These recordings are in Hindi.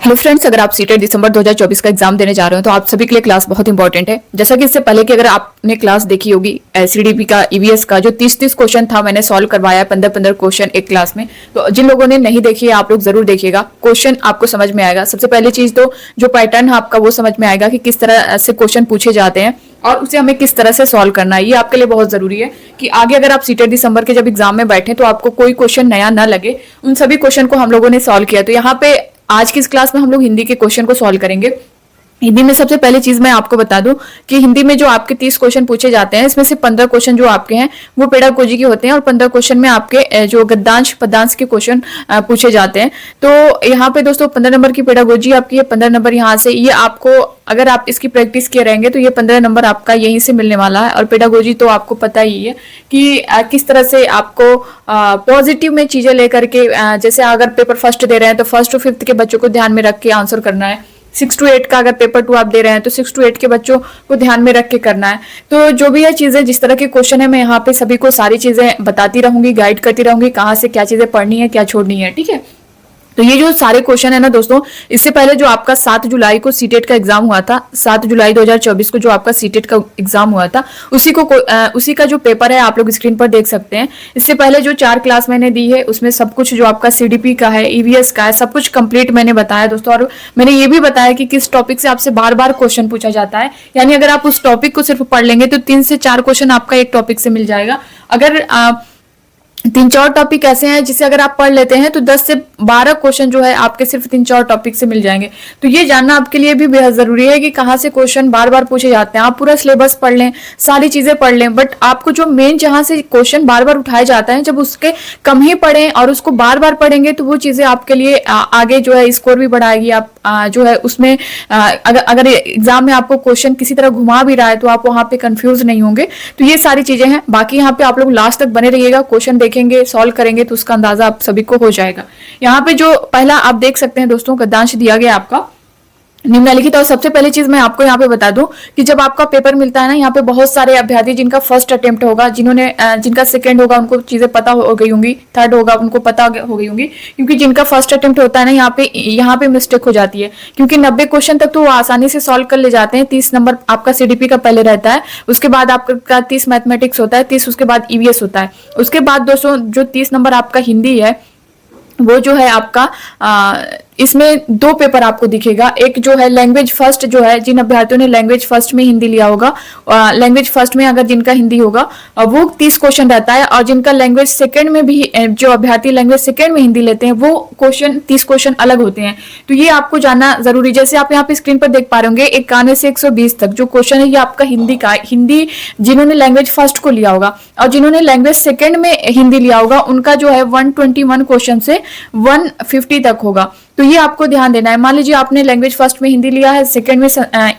हेलो फ्रेंड्स, अगर आप सीटेट दिसंबर 2024 का एग्जाम देने जा रहे हो तो आप सभी के लिए क्लास बहुत इंपॉर्टेंट है। जैसा कि इससे पहले कि अगर आपने क्लास देखी होगी सीडीपी का ईवीएस का जो 30-30 क्वेश्चन था, मैंने सॉल्व करवाया 15-15 क्वेश्चन एक क्लास में। तो जिन लोगों ने नहीं देखी है आप लोग जरूर देखिएगा, क्वेश्चन आपको समझ में आएगा। सबसे पहली चीज तो जो पैटर्न है आपका वो समझ में आएगा कि किस तरह से क्वेश्चन पूछे जाते हैं और उसे हमें किस तरह से सॉल्व करना है। ये आपके लिए बहुत जरूरी है कि आगे अगर आप सीटेट दिसंबर के जब एग्जाम में बैठे तो आपको कोई क्वेश्चन नया ना लगे। उन सभी क्वेश्चन को हम लोगों ने सॉल्व किया। तो यहाँ पे आज की इस क्लास में हम लोग हिंदी के क्वेश्चन को सॉल्व करेंगे। हिंदी में सबसे पहली चीज मैं आपको बता दूं कि हिंदी में जो आपके 30 क्वेश्चन पूछे जाते हैं, इसमें से 15 क्वेश्चन जो आपके हैं वो पेडागोजी के होते हैं और 15 क्वेश्चन में आपके जो गद्यांश पदांश के क्वेश्चन पूछे जाते हैं। तो यहाँ पे दोस्तों 15 नंबर की पेडागोजी आपकी है, 15 नंबर यहाँ से। ये आपको अगर आप इसकी प्रैक्टिस किए रहेंगे तो ये 15 नंबर आपका यहीं से मिलने वाला है। और पेडागोजी तो आपको पता ही है कि किस तरह से आपको पॉजिटिव में चीजें लेकर के, जैसे अगर पेपर फर्स्ट दे रहे हैं तो फर्स्ट टू फिफ्थ के बच्चों को ध्यान में रख के आंसर करना है। 6 to 8 का अगर पेपर 2 आप दे रहे हैं तो 6 to 8 के बच्चों को ध्यान में रख के करना है। तो जो भी है चीजें, जिस तरह के क्वेश्चन है, मैं यहाँ पे सभी को सारी चीजें बताती रहूंगी, गाइड करती रहूंगी, कहाँ से क्या चीजें पढ़नी है, क्या छोड़नी है। ठीक है, तो ये जो सारे क्वेश्चन है ना दोस्तों, इससे पहले जो आपका 7 जुलाई को सीटेट का एग्जाम हुआ था, 7 जुलाई 2024 को जो आपका सीटेट का एग्जाम हुआ था, उसी का जो पेपर है आप लोग स्क्रीन पर देख सकते हैं। इससे पहले जो 4 क्लास मैंने दी है उसमें सब कुछ जो आपका सीडीपी का है, ईवीएस का है, सब कुछ कंप्लीट मैंने बताया दोस्तों। और मैंने ये भी बताया कि किस टॉपिक से आपसे बार बार क्वेश्चन पूछा जाता है। यानी अगर आप उस टॉपिक को सिर्फ पढ़ लेंगे तो 3 से 4 क्वेश्चन आपका एक टॉपिक से मिल जाएगा। अगर 3-4 टॉपिक ऐसे हैं जिसे अगर आप पढ़ लेते हैं तो 10 से 12 क्वेश्चन जो है आपके सिर्फ 3-4 टॉपिक से मिल जाएंगे। तो ये जानना आपके लिए भी बेहद जरूरी है कि कहाँ से क्वेश्चन बार बार पूछे जाते हैं। आप पूरा सिलेबस पढ़ लें, सारी चीजें पढ़ लें, बट आपको जो मेन जहां से क्वेश्चन बार बार उठाए जाता है, जब उसके कम ही पढ़ें और उसको बार बार पढ़ेंगे तो वो चीजें आपके लिए आगे जो है स्कोर भी बढ़ाएगी। आप जो है उसमें अगर एग्जाम में आपको क्वेश्चन किसी तरह घुमा भी रहा है तो आप वहां पे कंफ्यूज नहीं होंगे। तो ये सारी चीजें हैं। बाकी यहाँ पे आप लोग लास्ट तक बने रहिएगा, क्वेश्चन देखेंगे, सॉल्व करेंगे तो उसका अंदाजा आप सभी को हो जाएगा। यहाँ पे जो पहला आप देख सकते हैं दोस्तों, गद्यांश दिया गया आपका निम्नलिखित। और सबसे पहली चीज मैं आपको यहाँ पे बता दूं कि जब आपका पेपर मिलता है ना, यहाँ पे बहुत सारे अभ्यर्थी जिनका फर्स्ट अटेम्प्ट होगा, जिनका सेकंड होगा उनको चीजें पता हो गई होंगी, थर्ड होगा उनको पता हो गई होंगी, क्योंकि जिनका फर्स्ट अटेम्प्ट होता है ना, यहाँ पे मिस्टेक हो जाती है। क्योंकि 90 क्वेश्चन तक तो वो आसानी से सॉल्व कर ले जाते हैं। 30 नंबर आपका सीडीपी का पहले रहता है, उसके बाद आपका 30 मैथमेटिक्स होता है, 30 उसके बाद ईवीएस होता है। उसके बाद दोस्तों जो 30 नंबर आपका हिंदी है वो जो है आपका इसमें 2 पेपर आपको दिखेगा। एक जो है लैंग्वेज फर्स्ट, जो है जिन अभ्यर्थियों ने लैंग्वेज फर्स्ट में हिंदी लिया होगा, लैंग्वेज फर्स्ट में अगर जिनका हिंदी होगा वो 30 क्वेश्चन रहता है। और जिनका लैंग्वेज सेकंड में भी, जो अभ्यर्थी लैंग्वेज सेकंड में हिंदी लेते हैं, वो क्वेश्चन 30 क्वेश्चन अलग होते हैं। तो ये आपको जानना जरूरी। जैसे आप यहाँ पे स्क्रीन पर देख पा रहे होंगे 91 से 120 तक जो क्वेश्चन है ये आपका हिंदी का। हिंदी जिन्होंने लैंग्वेज फर्स्ट को लिया होगा और जिन्होंने लैंग्वेज सेकंड में हिंदी लिया होगा उनका जो है 121 क्वेश्चन से 150 तक होगा। तो ये आपको ध्यान देना है। मान लीजिए आपने लैंग्वेज फर्स्ट में हिंदी लिया है, सेकंड में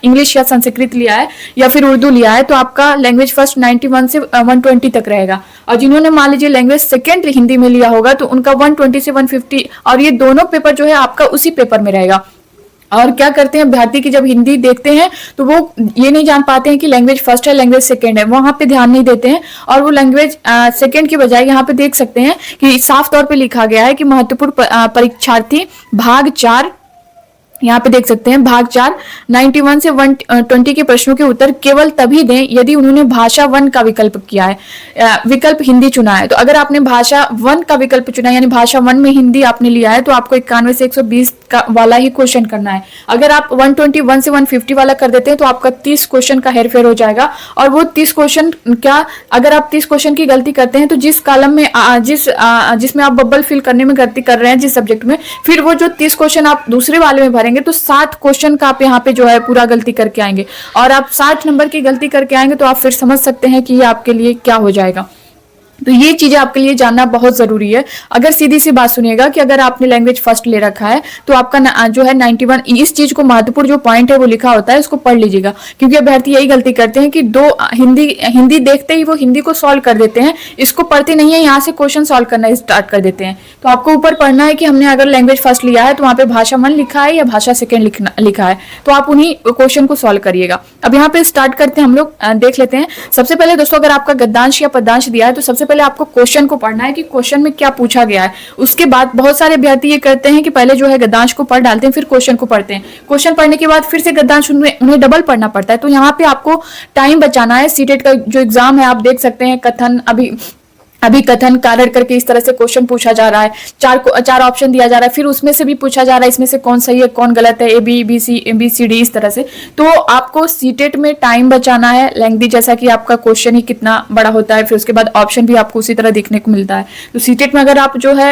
इंग्लिश या संस्कृत लिया है या फिर उर्दू लिया है, तो आपका लैंग्वेज फर्स्ट 91 से 120 तक रहेगा। और जिन्होंने मान लीजिए लैंग्वेज सेकंड हिंदी में लिया होगा तो उनका 120 से 150, और ये दोनों पेपर जो है आपका उसी पेपर में रहेगा। और क्या करते हैं अभ्यर्थी की, जब हिंदी देखते हैं तो वो ये नहीं जान पाते हैं कि लैंग्वेज फर्स्ट है लैंग्वेज सेकंड है, वहां पे ध्यान नहीं देते हैं और वो लैंग्वेज सेकंड की बजाय यहाँ पे देख सकते हैं कि साफ तौर पे लिखा गया है कि महत्वपूर्ण परीक्षार्थी भाग 4, यहाँ पे देख सकते हैं भाग 4 91 से 120 के प्रश्नों के उत्तर केवल तभी दें यदि उन्होंने भाषा 1 का विकल्प किया है, विकल्प हिंदी चुना है। तो अगर आपने भाषा 1 का विकल्प चुना है, यानी भाषा 1 में हिंदी आपने लिया है, तो आपको 91 से 120 का वाला ही क्वेश्चन करना है। अगर आप 121 से 150 वाला कर देते हैं तो आपका 30 क्वेश्चन का हेरफेर हो जाएगा। और वो 30 क्वेश्चन क्या, अगर आप 30 क्वेश्चन की गलती करते हैं तो जिस कॉलम में जिसमें आप बबल फिल करने में गलती कर रहे हैं, जिस सब्जेक्ट में, फिर वो जो 30 क्वेश्चन आप दूसरे वाले में भरेंगे तो 7 क्वेश्चन का आप यहाँ पे जो है पूरा गलती करके आएंगे। और आप 60 नंबर की गलती करके आएंगे तो आप फिर समझ सकते हैं कि ये आपके लिए क्या हो जाएगा। तो ये चीजें आपके लिए जानना बहुत जरूरी है। अगर सीधी सी बात सुनिएगा कि अगर आपने लैंग्वेज फर्स्ट ले रखा है तो आपका जो है 91, इस चीज को महत्वपूर्ण जो पॉइंट है वो लिखा होता है, इसको पढ़ लीजिएगा। क्योंकि अभ्यर्थी यही गलती करते हैं कि हिंदी देखते ही वो हिंदी को सॉल्व कर देते हैं, इसको पढ़ते नहीं है, यहाँ से क्वेश्चन सॉल्व करना स्टार्ट कर देते हैं। तो आपको ऊपर पढ़ना है कि हमने अगर लैंग्वेज फर्स्ट लिया है तो वहाँ पे भाषा 1 लिखा है या भाषा सेकेंड लिखा है, तो आप उन्हीं क्वेश्चन को सॉल्व करिएगा। अब यहाँ पे स्टार्ट करते हैं हम लोग, देख लेते हैं। सबसे पहले दोस्तों अगर आपका गद्यांश या पद्यांश दिया है तो सबसे सबसे पहले आपको क्वेश्चन को पढ़ना है कि क्वेश्चन में क्या पूछा गया है। उसके बाद बहुत सारे अभ्यर्थी ये करते हैं कि पहले जो है गद्यांश को पढ़ डालते हैं, फिर क्वेश्चन को पढ़ते हैं। क्वेश्चन पढ़ने के बाद फिर से गद्यांश उन्हें डबल पढ़ना पड़ता है। तो यहाँ पे आपको टाइम बचाना है। सीटेट का जो एग्जाम है आप देख सकते हैं, कथन अभी कथन कारण करके इस तरह से क्वेश्चन पूछा जा रहा है। चार ऑप्शन दिया जा रहा है, फिर उसमें से भी पूछा जा रहा है इसमें से कौन सही है कौन गलत है, ABCD इस तरह से। तो आपको सीटेट में टाइम बचाना है लेंथी, जैसा कि आपका क्वेश्चन ही कितना बड़ा होता है, फिर उसके बाद ऑप्शन भी आपको उसी तरह देखने को मिलता है। तो सीटेट में अगर आप जो है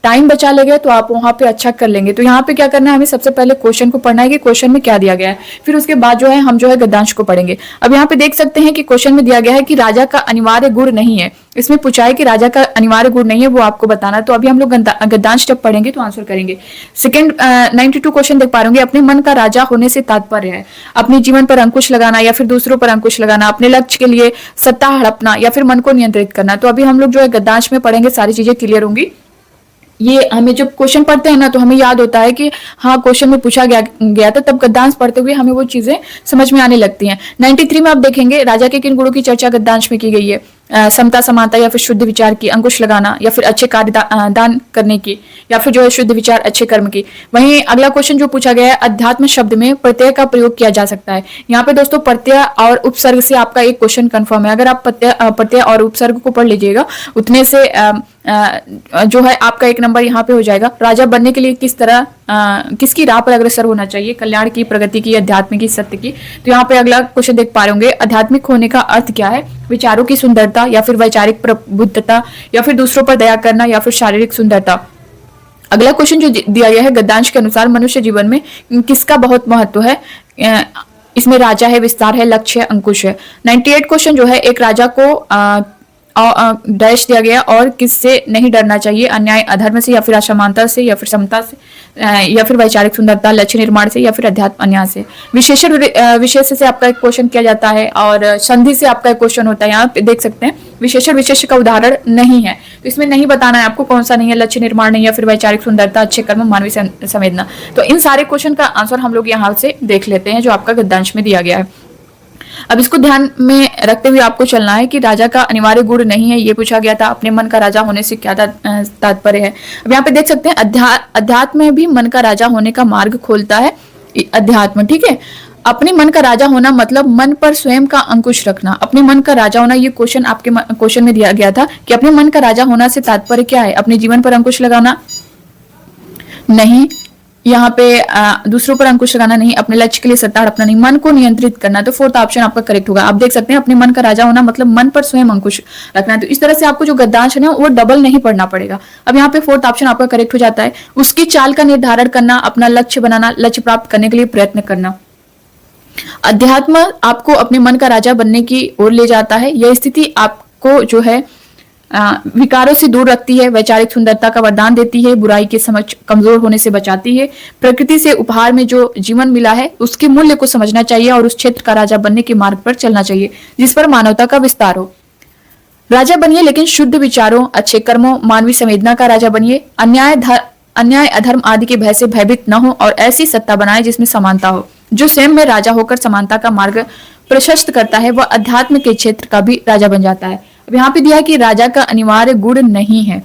टाइम बचा लेंगे तो आप वहां पे अच्छा कर लेंगे। तो यहाँ पे क्या करना है, हमें सबसे पहले क्वेश्चन को पढ़ना है कि क्वेश्चन में क्या दिया गया है, फिर उसके बाद जो है हम जो है गद्यांश को पढ़ेंगे। अब यहाँ पे देख सकते हैं कि क्वेश्चन में दिया गया है कि राजा का अनिवार्य गुण नहीं है। इसमें पूछा है कि राजा का अनिवार्य गुण नहीं है, वो आपको बताना। तो अभी हम लोग गद्यांश जब पढ़ेंगे तो आंसर करेंगे। सेकंड 92 क्वेश्चन देख पा रहे होंगे। अपने मन का राजा होने से तात्पर्य है अपने जीवन पर अंकुश लगाना या फिर दूसरों पर अंकुश लगाना, अपने लक्ष्य के लिए सत्ता हड़पना या फिर मन को नियंत्रित करना। तो अभी हम लोग जो है गद्यांश में पढ़ेंगे, सारी चीजें क्लियर होंगी। ये हमें जब क्वेश्चन पढ़ते हैं ना तो हमें याद होता है कि हाँ क्वेश्चन में पूछा गया था, तब गद्यांश पढ़ते हुए हमें वो चीजें समझ में आने लगती हैं। 93 में आप देखेंगे राजा के किन गुणों की चर्चा गद्यांश में की गई है। समता समानता या फिर शुद्ध विचार की, अंकुश लगाना या फिर अच्छे कार्य दान करने की, या फिर जो है शुद्ध विचार अच्छे कर्म की। वहीं अगला क्वेश्चन जो पूछा गया है, अध्यात्म शब्द में प्रत्यय का प्रयोग किया जा सकता है। यहाँ पे दोस्तों प्रत्यय और उपसर्ग से आपका एक क्वेश्चन कंफर्म है। अगर आप प्रत्यय और उपसर्ग को पढ़ लीजिएगा उतने से जो है आपका एक नंबर यहाँ पे हो जाएगा। राजा बनने के लिए किस तरह किसकी राह पर अग्रसर होना चाहिए, कल्याण की, प्रगति की, अध्यात्म की, सत्य की। तो यहाँ पे अगला क्वेश्चन देख पा रहे होंगे, आध्यात्मिक होने का अर्थ क्या है। विचारों की सुंदरता या फिर वैचारिक प्रबुद्धता या फिर दूसरों पर दया करना या फिर शारीरिक सुंदरता। अगला क्वेश्चन जो दिया गया है, गद्यांश के अनुसार मनुष्य जीवन में किसका बहुत महत्व है। इसमें राजा है, विस्तार है, लक्ष्य है, अंकुश है। 98 क्वेश्चन जो है, एक राजा को डैश दिया गया और किससे नहीं डरना चाहिए, अन्याय अधर्म से या फिर असमानता से या फिर समता से या फिर वैचारिक सुंदरता, लक्ष्य निर्माण से या फिर अध्यात्म अन्याय से। विशेषण विशेष से आपका एक क्वेश्चन किया जाता है और संधि से आपका एक क्वेश्चन होता है। यहाँ पे देख सकते हैं विशेषण विशेष का उदाहरण नहीं है, तो इसमें नहीं बताना है आपको कौन सा नहीं है, लक्ष्य निर्माण नहीं या फिर वैचारिक सुंदरता, अच्छे कर्म, मानवीय संवेदना। तो इन सारे क्वेश्चन का आंसर हम लोग यहाँ से देख लेते हैं जो आपका गद्यांश में दिया गया है। अब इसको ध्यान में रखते हुए आपको चलना है कि राजा का अनिवार्य गुण नहीं है, ये पूछा गया था। अपने मन का राजा होने से क्या तात्पर्य है। अब यहाँ पे देख सकते हैं अध्यात्म में भी मन का राजा होने का मार्ग खोलता है अध्यात्म, ठीक है। अपने मन का राजा होना मतलब मन पर स्वयं का अंकुश रखना। अपने मन का राजा होना, ये क्वेश्चन आपके क्वेश्चन में दिया गया था कि अपने मन का राजा होना से तात्पर्य क्या है। अपने जीवन पर अंकुश लगाना नहीं, यहाँ पे दूसरों पर अंकुश लगाना नहीं, अपने लक्ष्य के लिए सत्ता हड़पना नहीं, मन को नियंत्रित करना। तो फोर्थ ऑप्शन आपका करेक्ट होगा। आप देख सकते हैं अपने मन का राजा होना मतलब मन पर स्वयं अंकुश रखना है। तो इस तरह से आपको जो गद्यांश है वो डबल नहीं पढ़ना पड़ेगा। अब यहाँ पे फोर्थ ऑप्शन आपका करेक्ट हो जाता है। उसकी चाल का निर्धारण करना, अपना लक्ष्य बनाना, लक्ष्य प्राप्त करने के लिए प्रयत्न करना। अध्यात्म आपको अपने मन का राजा बनने की ओर ले जाता है। यह स्थिति आपको जो है विकारों से दूर रखती है, वैचारिक सुंदरता का वरदान देती है, बुराई के समक्ष कमजोर होने से बचाती है। प्रकृति से उपहार में जो जीवन मिला है उसके मूल्य को समझना चाहिए और उस क्षेत्र का राजा बनने के मार्ग पर चलना चाहिए जिस पर मानवता का विस्तार हो। राजा बनिए लेकिन शुद्ध विचारों, अच्छे कर्मों, मानवीय संवेदना का राजा बनिए। अन्याय अधर्म आदि के भय से भयभीत न हो और ऐसी सत्ता बनाए जिसमें समानता हो। जो स्वयं में राजा होकर समानता का मार्ग प्रशस्त करता है वह अध्यात्म के क्षेत्र का भी राजा बन जाता है। अब यहाँ पे दिया है कि राजा का अनिवार्य गुण नहीं है।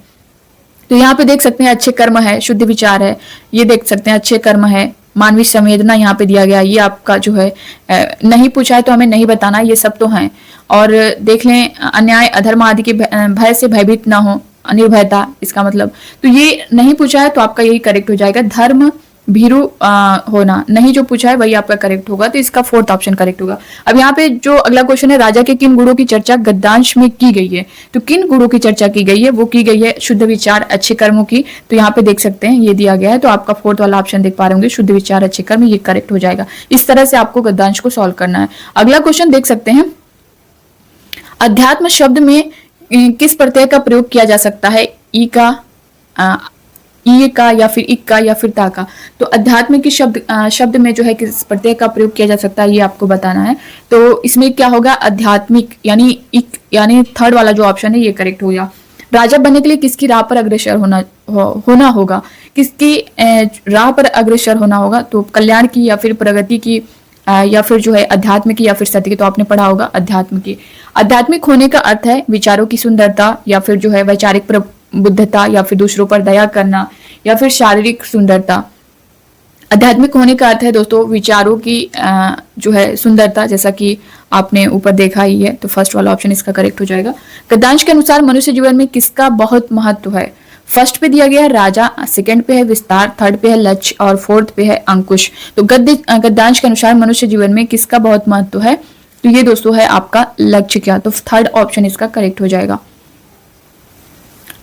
तो यहाँ पे देख सकते हैं अच्छे कर्म है, शुद्ध विचार है, ये देख सकते हैं अच्छे कर्म है, मानवीय संवेदना यहाँ पे दिया गया। ये आपका जो है नहीं पूछा है तो हमें नहीं बताना, ये सब तो हैं। और देख लें अन्याय अधर्म आदि के भय से भयभीत ना हो, अनिर्भयता इसका मतलब। तो ये नहीं पूछा है तो आपका यही करेक्ट हो जाएगा। धर्म भीरू होना नहीं जो पूछा है वही आपका करेक्ट होगा, तो इसका फोर्थ ऑप्शन करेक्ट होगा। अब यहाँ पे जो अगला क्वेश्चन है, राजा के किन गुणों की चर्चा गद्यांश में की गई है। तो किन गुणों की चर्चा की गई है, वो की गई है शुद्ध विचार, अच्छे कर्मों की। तो यहाँ पे देख सकते हैं ये दिया गया है, तो आपका फोर्थ वाला ऑप्शन देख पा रहे होंगे, शुद्ध विचार, अच्छे कर्म, ये करेक्ट हो जाएगा। इस तरह से आपको गद्यांश को सॉल्व करना है। अगला क्वेश्चन देख सकते हैं, अध्यात्म शब्द में किस प्रत्यय का प्रयोग किया जा सकता है। ई का या फिर इक का या फिर ता का। तो अध्यात्म के शब्द में जो है किस प्रत्यय का प्रयोग किया जा सकता है ये आपको बताना है। तो इसमें क्या होगा, आध्यात्मिक यानी इक, यानी थर्ड वाला जो ऑप्शन है ये करेक्ट हो गया। राजा बनने के लिए किसकी राह पर अग्रसर होना होगा, किसकी राह पर अग्रसर होना होगा। तो कल्याण की या फिर प्रगति की, या फिर जो है आध्यात्मिक या फिर सत्य की, तो आपने पढ़ा होगा आध्यात्मिक की। आध्यात्मिक होने का अर्थ है विचारों की सुंदरता या फिर जो है वैचारिक प्रबुद्धता या फिर दूसरों पर दया करना या फिर शारीरिक सुंदरता। आध्यात्मिक होने का अर्थ है दोस्तों विचारों की जो है सुंदरता, जैसा कि आपने ऊपर देखा ही है, तो फर्स्ट वाला ऑप्शन इसका करेक्ट हो जाएगा। गद्यांश के अनुसार मनुष्य जीवन में किसका बहुत महत्व है? फर्स्ट पे दिया गया है राजा, सेकंड पे है विस्तार, थर्ड पे है लक्ष्य और फोर्थ पे है अंकुश। तो गद्यांश के अनुसार मनुष्य जीवन में किसका बहुत महत्व है? तो ये दोस्तों है आपका लक्ष्य क्या, तो थर्ड ऑप्शन इसका करेक्ट हो जाएगा।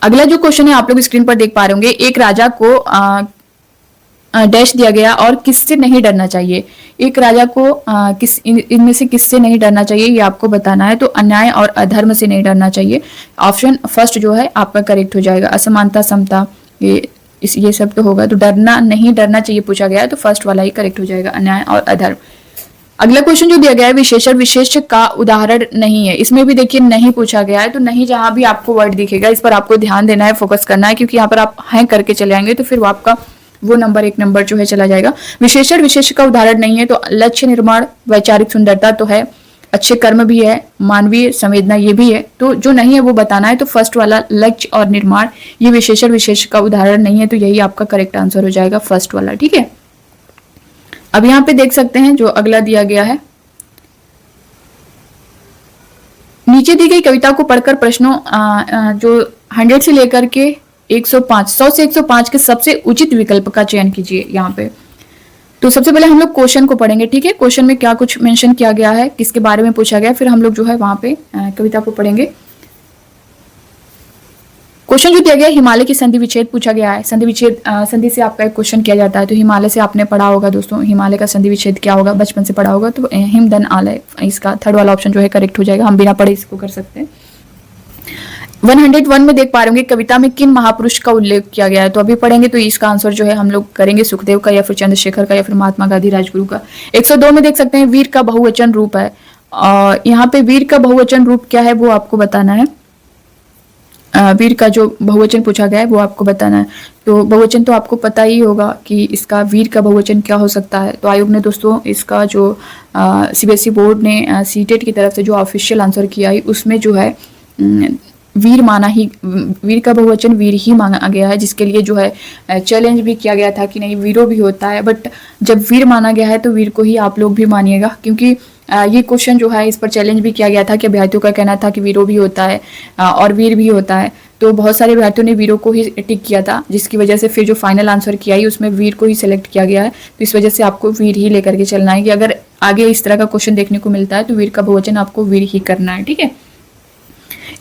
अगला जो क्वेश्चन है आप लोग स्क्रीन पर देख पा रहे होंगे, एक राजा को डैश दिया गया और किससे नहीं डरना चाहिए। एक राजा को इनमें से किससे नहीं डरना चाहिए ये आपको बताना है। तो अन्याय और अधर्म से नहीं डरना चाहिए। ऑप्शन फर्स्ट जो है आपका करेक्ट हो जाएगा। असमानता, समता, ये सब तो होगा। तो नहीं डरना चाहिए पूछा गया है, तो फर्स्ट वाला ही करेक्ट हो जाएगा, अन्याय और अधर्म। अगला क्वेश्चन जो दिया गया है विशेषण विशेष का उदाहरण नहीं है। इसमें भी देखिए नहीं पूछा गया है, तो नहीं जहां भी आपको वर्ड दिखेगा इस पर आपको ध्यान देना है, फोकस करना है, क्योंकि यहाँ पर आप हैं करके चले आएंगे तो फिर वो आपका वो नंबर एक नंबर जो है चला जाएगा। विशेषण विशेष का उदाहरण नहीं है, तो लक्ष्य निर्माण, वैचारिक सुंदरता तो है, अच्छे कर्म भी है, मानवीय संवेदना ये भी है। तो जो नहीं है वो बताना है। तो फर्स्ट वाला लक्ष्य और निर्माण ये विशेषण विशेष का उदाहरण नहीं है, तो यही आपका करेक्ट आंसर हो जाएगा, फर्स्ट वाला। ठीक है, अब यहाँ पे देख सकते हैं जो अगला दिया गया है, नीचे दी गई कविता को पढ़कर प्रश्नों जो 100 से लेकर के 100 से 105 के सबसे उचित विकल्प का चयन कीजिए। यहाँ पे तो सबसे पहले हम लोग क्वेश्चन को पढ़ेंगे। ठीक है, क्वेश्चन में क्या कुछ मेंशन किया गया है, किसके बारे में पूछा गया है, फिर हम लोग जो है वहां पे कविता को पढ़ेंगे। क्वेश्चन जो दिया गया है, हिमालय की संधि विच्छेद पूछा गया है। संधि विच्छेद, संधि से आपका एक क्वेश्चन किया जाता है, तो हिमालय से आपने पढ़ा होगा दोस्तों, हिमालय का संधि विच्छेद क्या होगा, बचपन से पढ़ा होगा। तो हिमदन आलय, इसका थर्ड वाला ऑप्शन जो है करेक्ट हो जाएगा। हम बिना पढ़े इसको कर सकते हैं। 101 में देख पा रहे होंगे कविता में किन महापुरुष का उल्लेख किया गया है, तो अभी पढ़ेंगे तो इसका आंसर जो है हम लोग करेंगे सुखदेव का या फिर चंद्रशेखर का या फिर महात्मा गांधी राजगुरु का। 102 में देख सकते हैं वीर का बहुवचन रूप है, और यहाँ पे वीर का बहुवचन रूप क्या है वो आपको बताना है। वीर का जो बहुवचन पूछा गया है वो आपको बताना है। तो बहुवचन तो आपको पता ही होगा कि इसका वीर का बहुवचन क्या हो सकता है। तो आयोग ने दोस्तों इसका जो सीबीएसई बोर्ड ने सीटेट की तरफ से जो ऑफिशियल आंसर किया है उसमें जो है वीर माना ही, वीर का बहुवचन वीर ही मांगा गया है, जिसके लिए जो है चैलेंज भी किया गया था कि नहीं वीरो भी होता है। बट जब वीर माना गया है तो वीर को ही आप लोग भी मानिएगा, क्योंकि ये क्वेश्चन जो है इस पर चैलेंज भी किया गया था कि अभ्यर्थियों का कहना था कि वीरो भी होता है और वीर भी होता है। तो बहुत सारे अभ्यर्थियों ने वीरों को ही टिक किया था, जिसकी वजह से फिर जो फाइनल आंसर किया है उसमें वीर को ही सिलेक्ट किया गया है। तो इस वजह से आपको वीर ही लेकर के चलना है कि अगर आगे इस तरह का क्वेश्चन देखने को मिलता है तो वीर का बहुवचन आपको वीर ही करना है। ठीक है,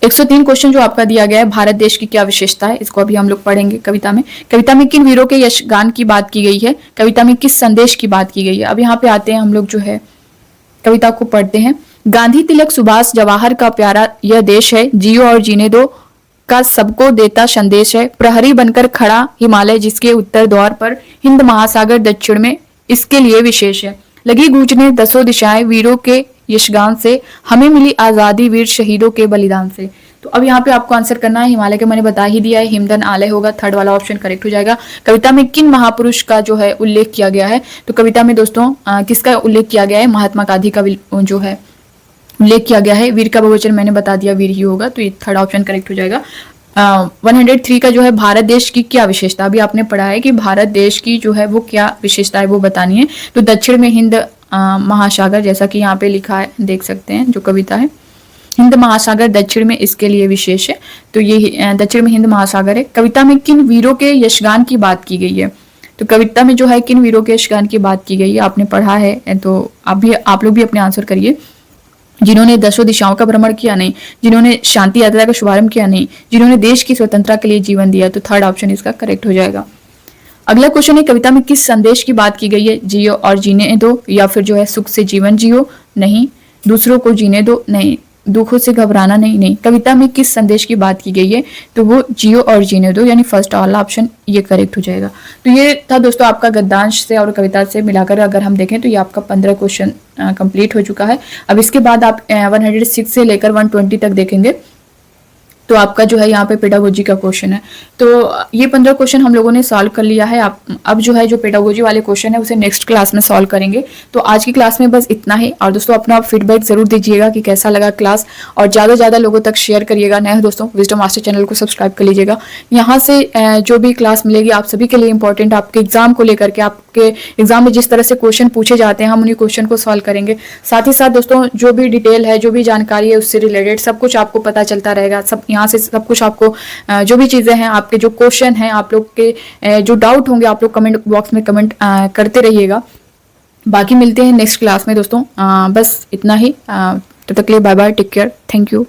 103 क्वेश्चन जो आपका दिया गया है भारत देश की क्या विशेषता है, इसको अभी हम लोग पढ़ेंगे। कविता में किन वीरों के यशगान की बात की गई है, कविता में किस संदेश की बात की गई है। अब यहाँ पे आते हैं हम लोग जो है कविता को पढ़ते हैं। गांधी, तिलक, सुभाष, जवाहर का प्यारा यह देश है, जियो और जीने दो का सबको देता संदेश है। प्रहरी बनकर खड़ा हिमालय जिसके उत्तर द्वार पर, हिंद महासागर दक्षिण में इसके लिए विशेष है। लगी गूंजने दसों दिशाएं वीरों के यशगान से, हमें मिली आजादी वीर शहीदों के बलिदान से। तो अब यहाँ पे आपको आंसर करना है। हिमालय के मैंने बता ही दिया है, हिमदन आलय होगा, थर्ड वाला ऑप्शन करेक्ट हो जाएगा। कविता में किन महापुरुष का जो है उल्लेख किया गया है, तो कविता में दोस्तों किसका उल्लेख किया गया है, महात्मा गांधी का जो है उल्लेख किया गया है। वीर का बहुवचन मैंने बता दिया वीर ही होगा, तो ये थर्ड ऑप्शन करेक्ट हो जाएगा। 103 का जो है भारत देश की क्या विशेषता, अभी आपने पढ़ा है कि भारत देश की जो है वो क्या विशेषता है वो बतानी है। तो दक्षिण में हिंद महासागर, जैसा कि यहाँ पे लिखा है देख सकते हैं जो कविता है, हिंद महासागर दक्षिण में इसके लिए विशेष है। तो ये दक्षिण में हिंद महासागर है। कविता में किन वीरों के यशगान की बात की गई है, तो कविता में जो है किन वीरों के यशगान की बात की गई है आपने पढ़ा है, तो आप लोग भी अपने आंसर करिए। जिन्होंने दसों दिशाओं का भ्रमण किया नहीं, जिन्होंने शांति यात्रा का शुभारंभ किया नहीं, जिन्होंने देश की स्वतंत्रता के लिए जीवन दिया, तो थर्ड ऑप्शन इसका करेक्ट हो जाएगा। अगला क्वेश्चन है कविता में किस संदेश की बात की गई है, जियो और जीने दो, या फिर जो है सुख से जीवन जियो नहीं, दूसरों को जीने दो नहीं, दुखों से घबराना नहीं। कविता में किस संदेश की बात की गई है, तो वो जियो और जीने दो, यानी फर्स्ट वाला ऑप्शन ये करेक्ट हो जाएगा। तो ये था दोस्तों आपका गद्यांश से और कविता से मिलाकर अगर हम देखें तो ये आपका 15 क्वेश्चन कंप्लीट हो चुका है। अब इसके बाद आप 106 से लेकर 120 तक देखेंगे तो आपका जो है यहाँ पे पेडागोजी का क्वेश्चन है। तो ये 15 क्वेश्चन हम लोगों ने सॉल्व कर लिया है। आप अब जो है जो पेडागोजी वाले क्वेश्चन है उसे नेक्स्ट क्लास में सॉल्व करेंगे। तो आज की क्लास में बस इतना ही। और दोस्तों अपना फीडबैक जरूर दीजिएगा कि कैसा लगा क्लास, और ज़्यादा से ज़्यादा लोगों तक शेयर करिएगा। नए दोस्तों विजडम मास्टर चैनल को सब्सक्राइब कर लीजिएगा। यहाँ से जो भी क्लास मिलेगी आप सभी के लिए इंपॉर्टेंट, आपके एग्जाम को लेकर के, आपके एग्जाम में जिस तरह से क्वेश्चन पूछे जाते हैं हम उन्हीं क्वेश्चन को सॉल्व करेंगे। साथ ही साथ दोस्तों जो भी डिटेल है, जो भी जानकारी है उससे रिलेटेड सब कुछ आपको पता चलता रहेगा। सब यहाँ से सब कुछ आपको जो भी चीज़ें हैं, आपके जो क्वेश्चन हैं, आप लोग के जो डाउट होंगे, आप लोग कमेंट बॉक्स में कमेंट करते रहिएगा। बाकी मिलते हैं नेक्स्ट क्लास में दोस्तों। बस इतना ही। तब तक के लिए bye bye, take care, thank you.